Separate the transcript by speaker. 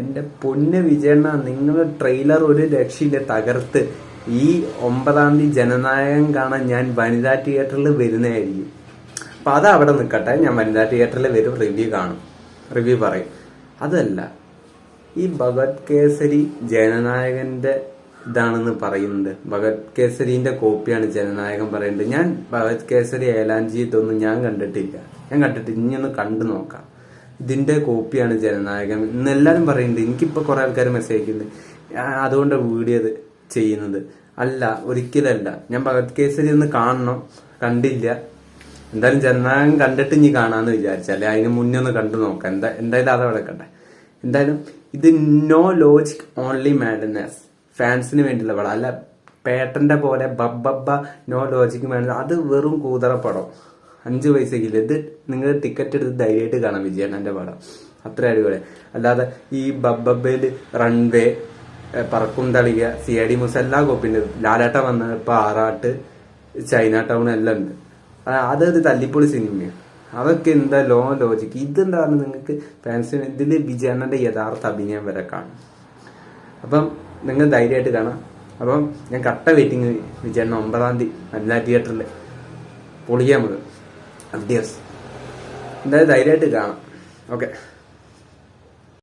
Speaker 1: എൻ്റെ പൊന്ന് വിജയണ്ണ, നിങ്ങൾ ട്രെയിലർ ഒരു രക്ഷയില്ല, തകർത്ത്. ഈ 9-ാം തീയതി ജനനായകൻ കാണാൻ ഞാൻ വനിതാ തിയേറ്ററിൽ വരുന്നതായിരിക്കും. അപ്പൊ അത് അവിടെ നിൽക്കട്ടെ, ഞാൻ വനിതാ തിയേറ്ററിൽ വരും, റിവ്യൂ പറയും. അതല്ല, ഈ ഭഗത് കേസരി ജനനായകന്റെ ഇതാണെന്ന് പറയുന്നത്. ഭഗത് കേസരിന്റെ കോപ്പിയാണ് ജനനായകൻ പറയുന്നത്. ഞാൻ ഭഗത് കേസരി ഏലാഞ്ചി ഇതൊന്നും ഞാൻ കണ്ടിട്ടില്ല. ഇനി ഒന്ന് കണ്ടു നോക്കാം. ഇതിന്റെ കോപ്പിയാണ് ജനനായകൻ എന്നെല്ലാരും പറയുന്നുണ്ട്. എനിക്കിപ്പോ കുറെ ആൾക്കാർ മെസ്സേജ് അയക്കുന്നുണ്ട്, അതുകൊണ്ട് വീഡിയോ ചെയ്യുന്നത്. അല്ല, ഒരിക്കലല്ല. ഞാൻ ഭഗത് കേസരി ഒന്ന് കാണണം, കണ്ടില്ല. എന്തായാലും ജനനായകൻ കണ്ടിട്ട് ഇനി കാണാന്ന് വിചാരിച്ചല്ലേ, അതിന് മുന്നേ ഒന്ന് കണ്ടു നോക്കാം. എന്തായാലും അത് കിടക്കട്ടെ. എന്തായാലും ഇത് നോ ലോജിക് ഓൺലി മാഡ്നസ്, ഫാൻസിന് വേണ്ടിയുള്ള പടം അല്ല. പേട്ടന്റെ പോലെ ബബ്ബ നോ ലോജിക് മാഡ്നസ് അത് വെറും കൂതറ പടം. 5 പൈസക്കില്ല. ഇത് നിങ്ങൾ ടിക്കറ്റ് എടുത്ത് ധൈര്യമായിട്ട് കാണാം വിജയണ്ണന്റെ പടം. അത്ര അടിപൊളി. അല്ലാതെ ഈ ബബ്ബയില് റൺവേ, പറക്കും തളിക, CID മൂസ എല്ലാ കോപ്പിണ്ട്. ലാലേട്ട വന്ന ഇപ്പൊ ആറാട്ട്, ചൈന ടൗൺ എല്ലാം ഉണ്ട്. അതൊരു തല്ലിപ്പൊളി സിനിമയാണ്. അതൊക്കെ എന്താ ലോജിക്ക്. ഇതെന്താണ് നിങ്ങൾക്ക് ഫാൻസിന് ഇതില് വിജയണ്ണന്റെ യഥാർത്ഥ അഭിനയം വരെ കാണും. അപ്പം നിങ്ങൾ ധൈര്യമായിട്ട് കാണാം. അപ്പം ഞാൻ കട്ട വെയിറ്റിംഗ് വിജയണ്ണ 9-ാം തീയതി വനിതാ തിയേറ്ററിൽ പൊളിയാൻ മുതൽ. അഡ്യസ്. എന്തായാലും ധൈര്യമായിട്ട് കാണാം. ഓക്കെ.